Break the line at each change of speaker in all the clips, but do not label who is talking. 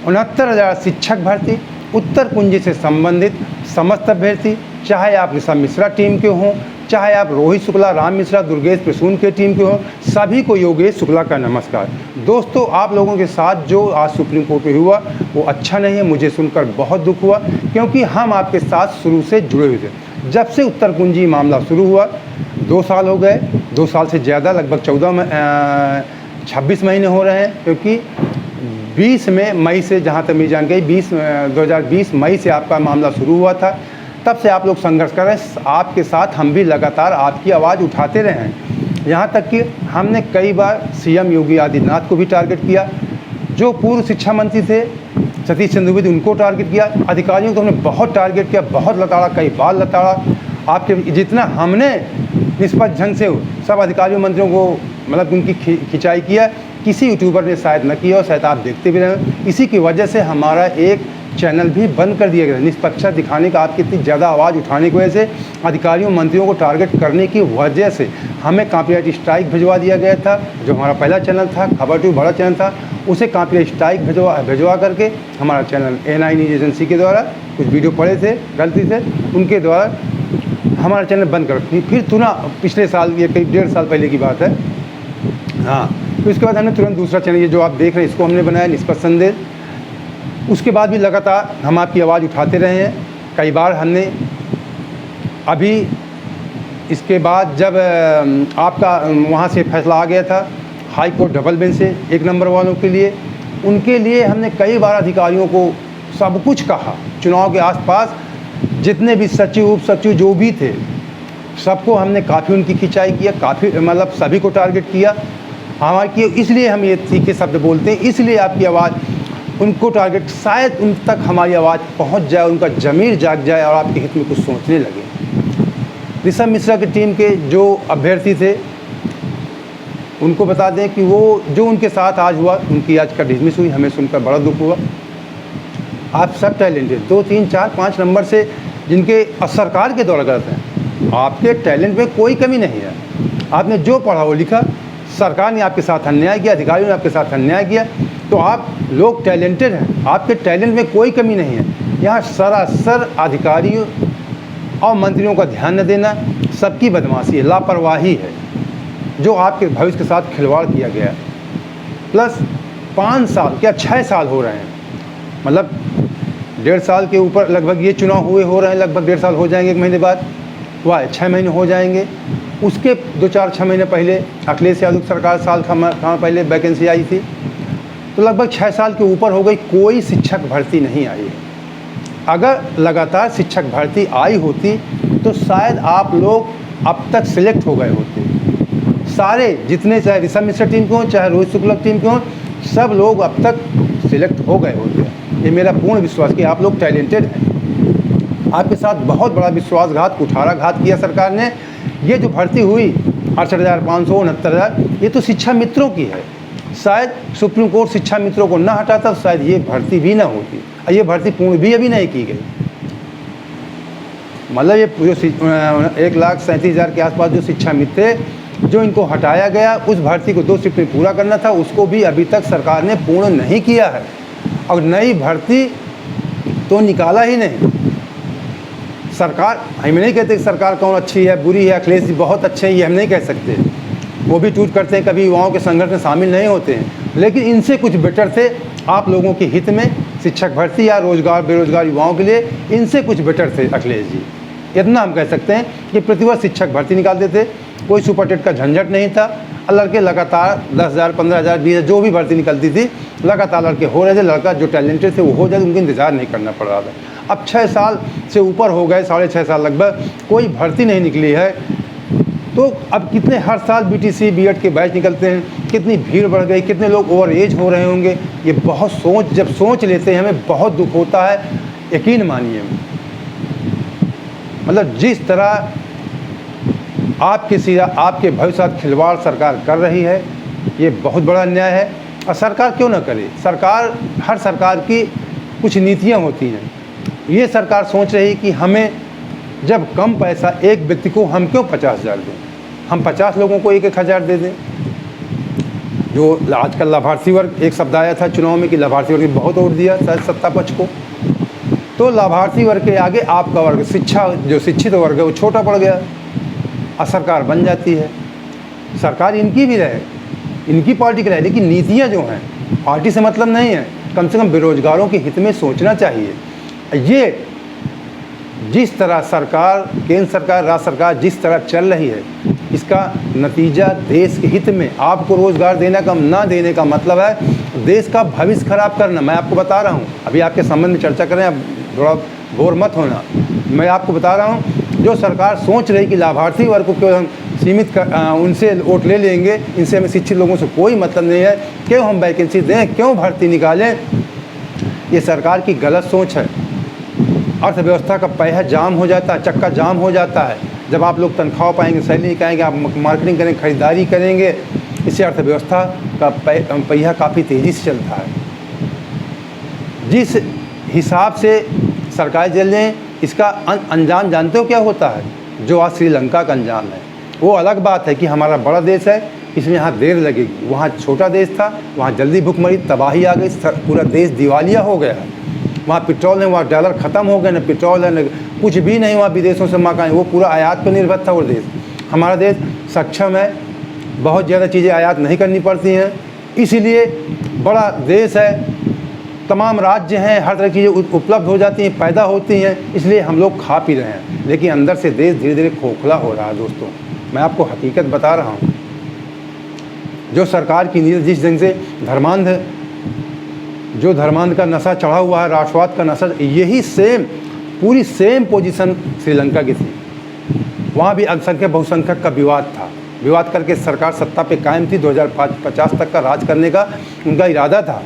69,000 शिक्षक भर्ती, उत्तर कुंजी से संबंधित समस्त अभ्यर्थी, चाहे आप ऋषभ मिश्रा टीम के हों, चाहे आप रोहित शुक्ला, राम मिश्रा, दुर्गेश प्रसून के टीम के हों, सभी को योगेश शुक्ला का नमस्कार। दोस्तों, आप लोगों के साथ जो आज सुप्रीम कोर्ट में हुआ वो अच्छा नहीं है। मुझे सुनकर बहुत दुख हुआ, क्योंकि हम आपके साथ शुरू से जुड़े हुए थे। जब से उत्तर कुंजी मामला शुरू हुआ 2 साल हो गए, 2 साल से ज़्यादा, लगभग 26 महीने हो रहे हैं, क्योंकि 20 मई से, जहाँ तक मेरी जानकारी 2020 मई से आपका मामला शुरू हुआ था। तब से आप लोग संघर्ष कर रहे हैं। आपके साथ हम भी लगातार आपकी आवाज़ उठाते रहे हैं। यहाँ तक कि हमने कई बार सीएम योगी आदित्यनाथ को भी टारगेट किया, जो पूर्व शिक्षा मंत्री थे सतीश चंद्र द्विवेदी, उनको टारगेट किया, अधिकारियों को हमने बहुत टारगेट किया, बहुत लताड़ा, कई बार लताड़ा। आपके जितना हमने निष्पक्ष ढंग से सब अधिकारियों मंत्रियों को मतलब उनकी खिंचाई किया, किसी यूट्यूबर ने शायद न किया, और शायद आप देखते भी रहे। इसी की वजह से हमारा एक चैनल भी बंद कर दिया गया। निष्पक्षता दिखाने का, आपकी इतनी ज़्यादा आवाज़ उठाने की वजह से, अधिकारियों मंत्रियों को टारगेट करने की वजह से हमें कॉपीराइट स्ट्राइक भिजवा दिया गया था। जो हमारा पहला चैनल था, खबर टू बड़ा चैनल था, उसे कॉपीराइट स्ट्राइक भिजवा करके हमारा चैनल एएनआई न्यूज़ एजेंसी के द्वारा कुछ वीडियो पड़े थे गलती से, उनके द्वारा हमारा चैनल बंद कर, फिर तुरंत पिछले साल, ये करीब 1.5 साल पहले की बात है, हाँ। तो इसके बाद हमने तुरंत दूसरा चैनल, ये जो आप देख रहे हैं, इसको हमने बनाया, निष्पक्ष संदेश। उसके बाद भी लगातार हम आपकी आवाज़ उठाते रहे हैं। कई बार हमने, अभी इसके बाद जब आपका वहाँ से फैसला आ गया था हाई कोर्ट डबल बेंच से 1 नंबर वालों के लिए, उनके लिए हमने कई बार अधिकारियों को सब कुछ कहा। चुनाव के आसपास जितने भी सचिव, उप सचिव जो भी थे, सबको हमने काफ़ी उनकी खिंचाई किया, काफ़ी मतलब सभी को टारगेट किया हमारी की। इसलिए हम ये तीखे शब्द बोलते हैं, इसलिए आपकी आवाज़ उनको टारगेट, शायद उन तक हमारी आवाज़ पहुंच जाए, उनका ज़मीर जाग जाए और आपके हित में कुछ सोचने लगे। ऋषभ मिश्रा की टीम के जो अभ्यर्थी थे, उनको बता दें कि वो जो उनके साथ आज हुआ, उनकी आज का डिसमिस हुई, हमें सुनकर बड़ा दुख हुआ। आप सब टैलेंटेड, 2, 3, 4, 5 नंबर से जिनके सरकार के द्वारा गलत हैं, आपके टैलेंट में कोई कमी नहीं है। आपने जो पढ़ा वो लिखा, सरकार ने आपके साथ अन्याय किया, अधिकारियों ने आपके साथ अन्याय किया, तो आप लोग टैलेंटेड हैं, आपके टैलेंट में कोई कमी नहीं है। यहाँ सरासर अधिकारियों और मंत्रियों का ध्यान न देना, सबकी बदमाशी है, लापरवाही है, जो आपके भविष्य के साथ खिलवाड़ किया गया। प्लस 5 साल, क्या 6 साल हो रहे हैं, मतलब 1.5 साल के ऊपर लगभग ये चुनाव हुए हो रहे हैं, लगभग 1.5 साल हो जाएंगे 1 महीने बाद, वाह 6 महीने हो जाएंगे। उसके 2-4-6 महीने पहले अखिलेश यादव की सरकार, साल कहाँ पहले वैकेंसी आई थी, तो लगभग 6 साल के ऊपर हो गई, कोई शिक्षक भर्ती नहीं आई है। अगर लगातार शिक्षक भर्ती आई होती तो शायद आप लोग अब तक सिलेक्ट हो गए होते। सारे जितने, चाहे ऋषभ मिश्रा टीम के हों, चाहे रोहित शुक्ला टीम के हों, सब लोग अब तक सिलेक्ट हो गए होते। ये मेरा पूर्ण विश्वास कि आप लोग टैलेंटेड हैं। आपके साथ बहुत बड़ा विश्वासघात, कुठाराघात किया सरकार ने। ये जो भर्ती हुई 68,500, 69,000, ये तो शिक्षा मित्रों की है। शायद सुप्रीम कोर्ट शिक्षा मित्रों को ना हटाता तो शायद ये भर्ती भी ना होती, और ये भर्ती पूर्ण भी अभी नहीं की गई। मतलब ये जो 1,37,000 के आसपास जो शिक्षा मित्र थे, जो इनको हटाया गया, उस भर्ती को 2 शिफ्ट में पूरा करना था, उसको भी अभी तक सरकार ने पूर्ण नहीं किया है। और नई भर्ती तो निकाला ही नहीं। सरकार, हम नहीं कहते कि सरकार कौन अच्छी है बुरी है, अखिलेश जी बहुत अच्छे हैं, ये हम नहीं कह सकते। वो भी टूट करते हैं, कभी युवाओं के संघर्ष में शामिल नहीं होते हैं, लेकिन इनसे कुछ बेटर थे आप लोगों के हित में। शिक्षक भर्ती या रोजगार, बेरोजगार युवाओं के लिए इनसे कुछ बेटर थे अखिलेश जी, इतना हम कह सकते हैं कि प्रतिवर्ष शिक्षक भर्ती निकालते थे, कोई सुपर टेट का झंझट नहीं था। लड़के लगातार 10,000, 15,000, 20,000 जो भी भर्ती निकलती थी, लगातार लड़के हो रहे थे। लड़का जो टैलेंटेड थे वो हो जाए, उनको इंतज़ार नहीं करना पड़ रहा था। अब 6 साल से ऊपर हो गए, 6.5 साल लगभग, कोई भर्ती नहीं निकली है। तो अब कितने हर साल बीटीसी, बीएड के बैच निकलते हैं, कितनी भीड़ बढ़ गई, कितने लोग ओवर एज हो रहे होंगे, ये बहुत जब सोच लेते हैं हमें बहुत दुख होता है। यकीन मानिए, मतलब जिस तरह आपके भविष्य साथ खिलवाड़ सरकार कर रही है, ये बहुत बड़ा अन्याय है। और सरकार क्यों ना करे, हर सरकार की कुछ नीतियाँ होती हैं। ये सरकार सोच रही कि हमें जब कम पैसा, एक व्यक्ति को हम क्यों 50,000 दें, हम 50 लोगों को 1-1 हज़ार दे दें। जो आजकल लाभार्थी वर्ग एक शब्द आया था चुनाव में कि लाभार्थी वर्ग ने बहुत वोट दिया सत्ता पक्ष को, तो लाभार्थी वर्ग के आगे आपका वर्ग शिक्षा जो शिक्षित वर्ग है वो छोटा पड़ गया और सरकार बन जाती है। सरकार इनकी भी रहे, इनकी पार्टी की रहे, लेकिन नीतियाँ जो हैं पार्टी से मतलब नहीं है, कम से कम बेरोजगारों के हित में सोचना चाहिए। ये जिस तरह सरकार, केंद्र सरकार, राज्य सरकार जिस तरह चल रही है, इसका नतीजा देश के हित में आपको रोज़गार देने का ना देने का मतलब है देश का भविष्य खराब करना। मैं आपको बता रहा हूँ, अभी आपके संबंध में चर्चा करें, अब थोड़ा बोर मत होना। मैं आपको बता रहा हूँ, जो सरकार सोच रही कि लाभार्थी वर्ग को क्यों हम सीमित कर, उनसे वोट ले लेंगे, इनसे हमें शिक्षित लोगों से कोई मतलब नहीं है, क्यों हम वैकेंसी दें, क्यों भर्ती निकालें, ये सरकार की गलत सोच है। अर्थव्यवस्था का पहिया जाम हो जाता है, चक्का जाम हो जाता है। जब आप लोग तनख्वाह पाएंगे, सैलरी निकालेंगे, आप मार्केटिंग करेंगे, खरीदारी करेंगे, इससे अर्थव्यवस्था का पहिया काफ़ी तेज़ी से चलता है। जिस हिसाब से सरकार चल रही है, इसका अंजाम जानते हो क्या होता है? जो आज श्रीलंका का अंजाम है। वो अलग बात है कि हमारा बड़ा देश है, इसमें यहाँ देर लगेगी, वहाँ छोटा देश था, वहाँ जल्दी भुखमरी तबाही आ गई, पूरा देश दिवालिया हो गया। वहाँ पेट्रोल नहीं, वहाँ डॉलर ख़त्म हो गए, न पेट्रोल है, न कुछ भी नहीं, वहाँ विदेशों से मकान, वो पूरा आयात पर निर्भर था वो देश। हमारा देश सक्षम है, बहुत ज़्यादा चीज़ें आयात नहीं करनी पड़ती हैं, इसीलिए बड़ा देश है, तमाम राज्य हैं, हर तरह की चीज़ें उपलब्ध हो जाती हैं, पैदा होती हैं, इसलिए हम लोग खा पी रहे हैं। लेकिन अंदर से देश धीरे धीरे खोखला हो रहा है। दोस्तों, मैं आपको हकीकत बता रहा हूँ। जो सरकार की नीति जिस ढंग से धर्मांध का नशा चढ़ा हुआ है, राष्ट्रवाद का नशा, यही पूरी सेम पोजीशन श्रीलंका की थी। वहाँ भी अल्पसंख्यक बहुसंख्यक का विवाद था, विवाद करके सरकार सत्ता पे कायम थी। 2050 तक का राज करने का उनका इरादा था।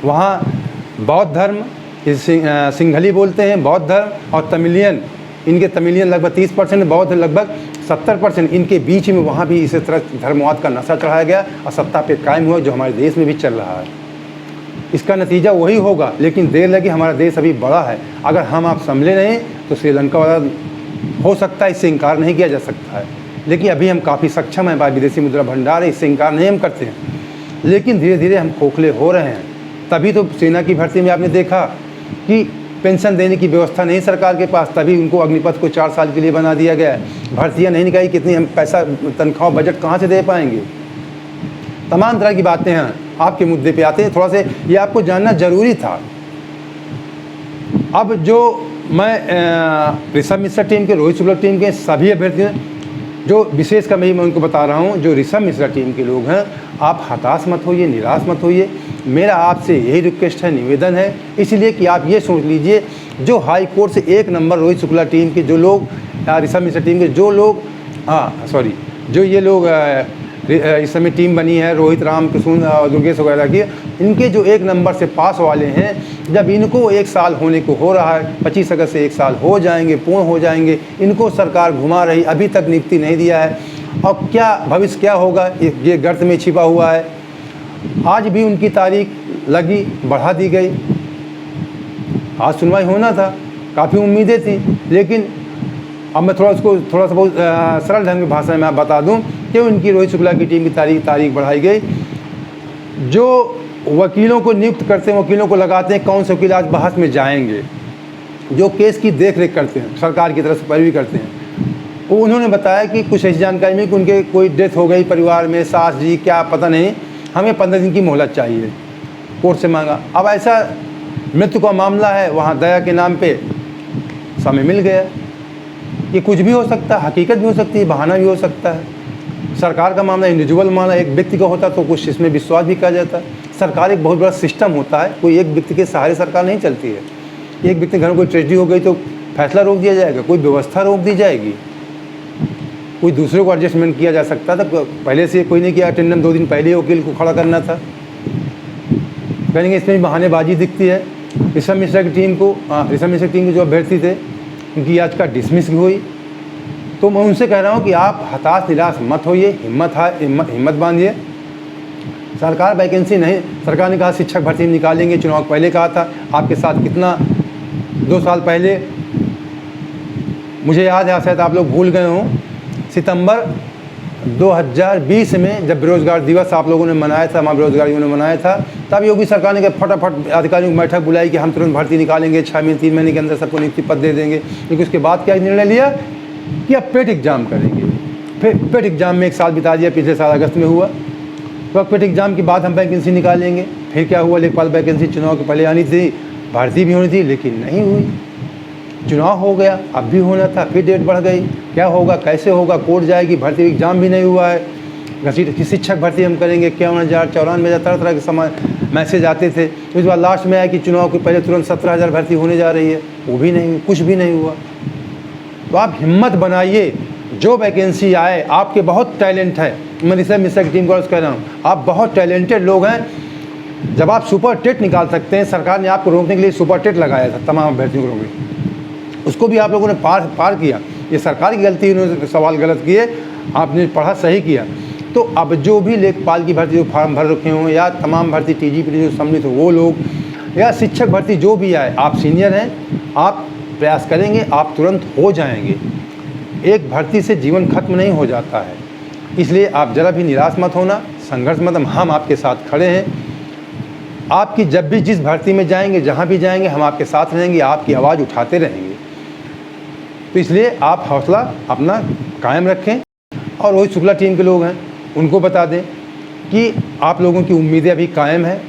वहाँ बौद्ध धर्म, सिंघली बोलते हैं, बौद्ध धर्म और तमिलियन, इनके तमिलियन लगभग 30%, बौद्ध लगभग 70%, इनके बीच में वहाँ भी इसी तरह धर्मवाद का नशा चढ़ाया गया और सत्ता पे कायम हुआ, जो हमारे देश में भी चल रहा है। इसका नतीजा वही होगा, लेकिन देर लगी। हमारा देश अभी बड़ा है, अगर हम आप संभले नहीं तो श्रीलंका वाला हो सकता है, इससे इनकार नहीं किया जा सकता है। लेकिन अभी हम काफ़ी सक्षम हैं, विदेशी मुद्रा भंडार है, इससे इनकार नहीं हम करते हैं, लेकिन धीरे धीरे हम खोखले हो रहे हैं। तभी तो सेना की भर्ती में आपने देखा कि पेंशन देने की व्यवस्था नहीं सरकार के पास, तभी उनको अग्निपथ को 4 साल के लिए बना दिया गया है। भर्तियाँ नहीं निकाली, कितनी हम पैसा तनख्वाह बजट कहाँ से दे पाएंगे? तमाम तरह की बातें हैं। आपके मुद्दे पे आते हैं, थोड़ा से ये आपको जानना ज़रूरी था। अब जो मैं ऋषभ मिश्रा टीम के, रोहित शुक्ला टीम के सभी अभ्यर्थी जो विशेषकर मैं उनको बता रहा हूँ, जो ऋषभ मिश्रा टीम के लोग हैं, आप हताश मत होइए, निराश मत होइए। मेरा आपसे यही रिक्वेस्ट है, निवेदन है, इसलिए कि आप ये सोच लीजिए, जो हाई कोर्ट से 1 नंबर रोहित शुक्ला टीम के जो लोग, ऋषभ मिश्रा टीम के जो लोग, जो ये लोग इस समय टीम बनी है, रोहित, राम, प्रसून और दुर्गेश वगैरह की, इनके जो 1 नंबर से पास वाले हैं, जब इनको 1 साल होने को हो रहा है, 25 अगस्त से 1 साल हो जाएंगे, पूर्ण हो जाएंगे, इनको सरकार घुमा रही, अभी तक नियुक्ति नहीं दिया है। अब क्या भविष्य क्या होगा, ये गर्त में छिपा हुआ है। आज भी उनकी तारीख लगी, बढ़ा दी गई। आज सुनवाई होना था, काफ़ी उम्मीदें थी, लेकिन अब मैं थोड़ा सा बहुत सरल ढंग की भाषा में आप बता दूं कि उनकी रोहित शुक्ला की टीम की तारीख बढ़ाई गई। जो वकीलों को नियुक्त करते हैं, वकीलों को लगाते हैं, कौन से वकील आज बहस में जाएंगे, जो केस की देख रेख करते हैं, सरकार की तरफ से पैरवी करते हैं, वो उन्होंने बताया कि कुछ ऐसी जानकारी मिली कि उनके कोई डेथ हो गई परिवार में, सास जी क्या पता नहीं, हमें 15 दिन की मोहलत चाहिए, कोर्ट से मांगा। अब ऐसा मृत्यु का मामला है, वहाँ दया के नाम पे समय मिल गया। ये कुछ भी हो सकता है, हकीकत भी हो सकती है, बहाना भी हो सकता है। सरकार का मामला, इंडिविजुअल मामला एक व्यक्ति का होता तो कुछ इसमें विश्वास भी किया जाता है। सरकार एक बहुत बड़ा सिस्टम होता है, कोई एक व्यक्ति के सहारे सरकार नहीं चलती है। एक व्यक्ति घर में कोई ट्रेजेडी हो गई तो फैसला रोक दिया जाएगा, कोई व्यवस्था रोक दी जाएगी, कोई दूसरे को एडजस्टमेंट किया जा सकता था। पहले से कोई नहीं किया, अटेंडेंस 2 दिन पहले ही वकील को खड़ा करना था। कहेंगे इसमें बहानेबाजी दिखती है। ऋषभ मिश्रा की टीम के जो अभ्यर्थी थे, उनकी याचिका डिसमिस हुई। तो मैं उनसे कह रहा हूँ कि आप हताश निराश मत होइए, हिम्मत बांधिए। सरकार वैकेंसी नहीं, सरकार ने कहा शिक्षक भर्ती निकालेंगे, चुनाव पहले कहा था। आपके साथ कितना 2 साल पहले, मुझे याद है, शायद आप लोग भूल गए हों, सितंबर 2020 में जब बेरोजगार दिवस आप लोगों ने मनाया था, वहाँ बेरोजगारियों ने मनाया था, तब योगी सरकार ने फटाफट अधिकारियों की बैठक बुलाई कि हम तुरंत भर्ती निकालेंगे, 6 महीने 3 महीने के अंदर सबको नियुक्ति पद दे देंगे। लेकिन उसके बाद क्या निर्णय लिया कि अब पेट एग्जाम करेंगे। फिर पेट एग्जाम में 1 साल बिता दिया, पिछले साल अगस्त में हुआ। तो पेट एग्जाम के बाद हम वैकेंसी निकालेंगे। फिर क्या हुआ, लेखपाल वैकेंसी चुनाव के पहले आनी थी, भर्ती भी होनी थी, लेकिन नहीं हुई। चुनाव हो गया, अब भी होना था, फिर डेट बढ़ गई। क्या होगा, कैसे होगा, कोर्ट जाएगी, भर्ती एग्जाम भी नहीं हुआ है। घसीट की शिक्षक भर्ती हम करेंगे, 51,000 94,000 तरह के समय मैसेज आते थे। इस बार लास्ट में आया कि चुनाव के पहले तुरंत 17,000 भर्ती होने जा रही है, वो भी नहीं हुई, कुछ भी नहीं हुआ। तो आप हिम्मत बनाइए, जो वैकेंसी आए, आपके बहुत टैलेंट है। मैं ऋषभ मिश्रा की टीम को कह रहा हूँ, आप बहुत टैलेंटेड लोग हैं। जब आप सुपर टेट निकाल सकते हैं, सरकार ने आपको रोकने के लिए सुपर टेट लगाया था, तमाम अभ्यर्थियों को रोकने, उसको भी आप लोगों ने पार किया। ये सरकार की गलती, उन्होंने सवाल गलत किए, आपने पढ़ा सही किया। तो अब जो भी लेखपाल की भर्ती जो फार्म भर रखे हों, या तमाम भर्ती TGP जो सम्मिलित हो वो लोग, या शिक्षक भर्ती जो भी आए, आप सीनियर हैं, आप प्रयास करेंगे, आप तुरंत हो जाएंगे। एक भर्ती से जीवन खत्म नहीं हो जाता है, इसलिए आप ज़रा भी निराश मत होना, संघर्ष मत, हम आपके साथ खड़े हैं। आपकी जब भी जिस भर्ती में जाएंगे, जहाँ भी जाएंगे, हम आपके साथ रहेंगे, आपकी आवाज़ उठाते रहेंगे। तो इसलिए आप हौसला अपना कायम रखें। और रोहित शुक्ला टीम के लोग हैं, उनको बता दें कि आप लोगों की उम्मीदें अभी कायम है।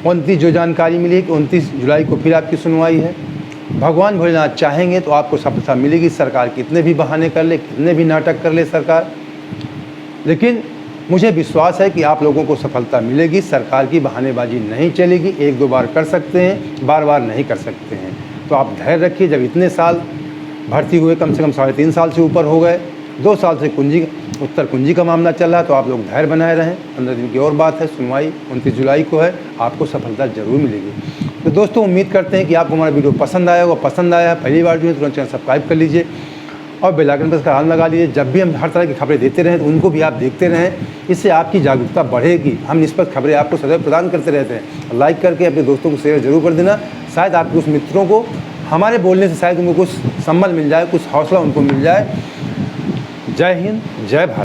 29 जो जानकारी मिली है कि 29 जुलाई को फिर आपकी सुनवाई है। भगवान भोलेनाथ चाहेंगे तो आपको सफलता मिलेगी। सरकार कितने भी बहाने कर ले, कितने भी नाटक कर ले सरकार, लेकिन मुझे विश्वास है कि आप लोगों को सफलता मिलेगी। सरकार की बहानेबाजी नहीं चलेगी। 1-2 बार कर सकते हैं, बार-बार नहीं कर सकते हैं। तो आप धैर्य रखिए। जब इतने साल भर्ती हुए, कम से कम 3.5 साल से ऊपर हो गए, 2 साल से उत्तर कुंजी का मामला चल रहा है, तो आप लोग धैर्य बनाए रहें। 15 दिन की और बात है, सुनवाई 29 जुलाई को है, आपको सफलता जरूर मिलेगी। तो दोस्तों, उम्मीद करते हैं कि आपको हमारा वीडियो पसंद आया होगा। पसंद आया है, पहली बार जो है तुरंत चैनल सब्सक्राइब कर लीजिए और बेल आइकन पर इसका हाल लगा लीजिए। जब भी हम हर तरह की खबरें देते रहें तो उनको भी आप देखते रहें, इससे आपकी जागरूकता बढ़ेगी। हम निष्पक्ष खबरें आपको सदैव प्रदान करते रहते हैं। लाइक करके अपने दोस्तों को शेयर जरूर कर देना। शायद आपके उस मित्रों को हमारे बोलने से शायद उनको कुछ संबल मिल जाए, कुछ हौसला उनको मिल जाए। जय हिंद, जय भारत।